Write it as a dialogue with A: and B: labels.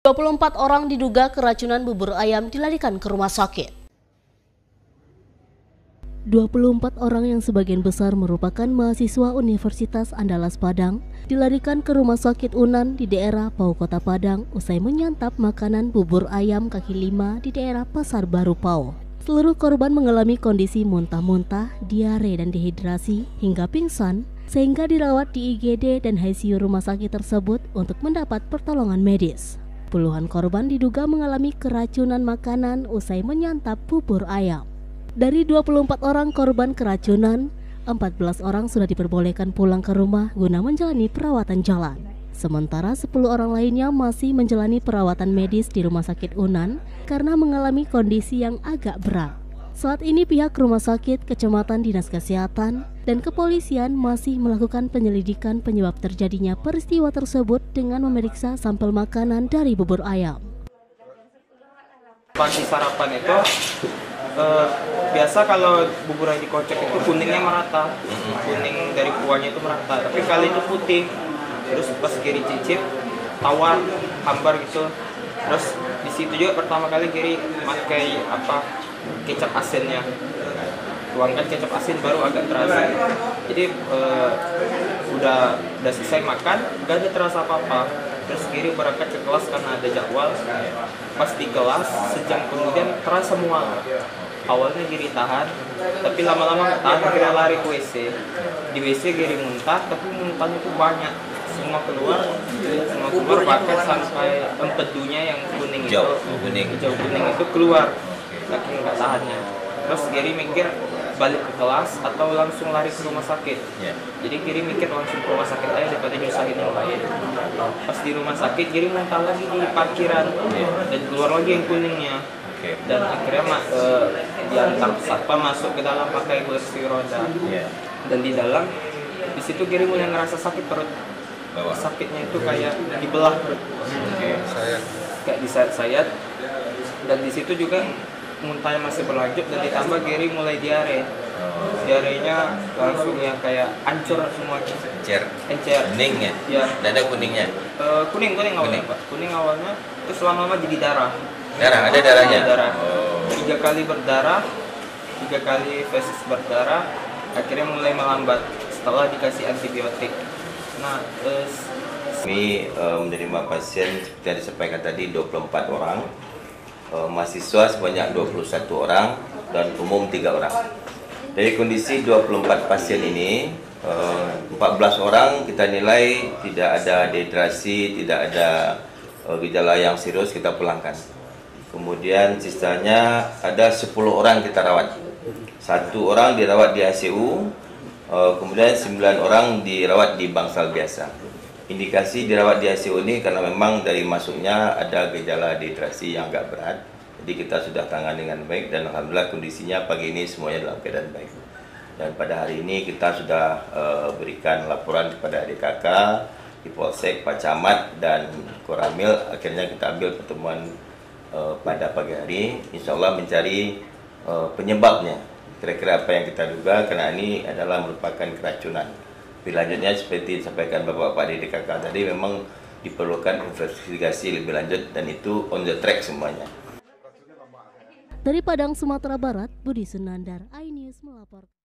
A: 24 orang diduga keracunan bubur ayam dilarikan ke rumah sakit. 24 orang yang sebagian besar merupakan mahasiswa Universitas Andalas Padang dilarikan ke rumah sakit Unan di daerah Pau Kota Padang usai menyantap makanan bubur ayam kaki lima di daerah Pasar Baru Pau. Seluruh korban mengalami kondisi muntah-muntah, diare dan dehidrasi hingga pingsan sehingga dirawat di IGD dan ICU rumah sakit tersebut untuk mendapat pertolongan medis. Puluhan korban diduga mengalami keracunan makanan usai menyantap bubur ayam. Dari 24 orang korban keracunan, 14 orang sudah diperbolehkan pulang ke rumah guna menjalani perawatan jalan. Sementara 10 orang lainnya masih menjalani perawatan medis di Rumah Sakit Unan karena mengalami kondisi yang agak berat. Saat ini pihak rumah sakit, kecamatan, dinas kesehatan, dan kepolisian masih melakukan penyelidikan penyebab terjadinya peristiwa tersebut dengan memeriksa sampel makanan dari bubur ayam.
B: Pagi sarapan itu biasa kalau bubur yang dikocok itu kuningnya merata, kuning dari kuahnya itu merata. Tapi kali itu putih. Terus pas Giri cicip, tawar, hambar gitu. Terus di situ juga pertama kali Giri pakai kecap asinnya. Tuangkan kecap asin baru agak terasa. Jadi udah selesai makan, gak ada terasa apa-apa. Terus Giri berangkat ke kelas karena ada jadwal. Pas di kelas, sejam kemudian terasa mual. Awalnya Giri tahan, tapi lama-lama nggak tahan, akhirnya lari ke WC. Di WC Giri muntah, tapi muntahnya itu banyak. Semua keluar bahkan sampai empedunya yang kuning hijau kuning itu keluar, saking nggak tahannya. Terus Giri mikir balik ke kelas atau langsung lari ke rumah sakit. Jadi Giri mikir langsung ke rumah sakit aja daripada nyusahin yang lain. Pas di rumah sakit Giri muntah lagi di parkiran dan keluar lagi yang kuningnya. Dan akhirnya diantar satpam masuk ke dalam pakai kursi roda. Dan di dalam, di situ Giri mulai ngerasa sakit perut. Sakitnya itu kayak dibelah perut. Kayak disayat-sayat. Dan di situ juga muntahnya masih berlanjut dan ditambah Giri mulai diare. Diarenya langsung yang kayak hancur semua. Encer. Kuning ya? Iya. Dan ada kuningnya? Kuning awalnya Pak. Kuning awalnya, terus lama-lama jadi darah.
C: Darah, ada darahnya?
B: Darah. 3 kali berdarah, 3 kali fesis berdarah, akhirnya mulai melambat setelah dikasih antibiotik. Nah,
C: kami menerima pasien seperti yang disampaikan tadi 24 orang, mahasiswa sebanyak 21 orang, dan umum 3 orang. Dari kondisi 24 pasien ini, 14 orang kita nilai tidak ada dehidrasi, tidak ada gejala yang serius, kita pulangkan. Kemudian sisanya ada 10 orang kita rawat. 1 orang dirawat di ICU, kemudian 9 orang dirawat di bangsal biasa. Indikasi dirawat di ICU ini karena memang dari masuknya ada gejala dehidrasi yang agak berat. Jadi kita sudah tangani dengan baik dan alhamdulillah kondisinya pagi ini semuanya dalam keadaan baik. Dan pada hari ini kita sudah berikan laporan kepada adik kakak di Polsek, Pak Camat, dan Koramil. Akhirnya kita ambil pertemuan pada pagi hari, insya Allah mencari penyebabnya. Kira-kira apa yang kita duga, karena ini adalah merupakan keracunan. Selanjutnya seperti disampaikan Bapak-Bapak di DKK tadi, memang diperlukan investigasi lebih lanjut dan itu on the track semuanya.
A: Dari Padang, Sumatera Barat, Budi Sunandar, iNews melaporkan.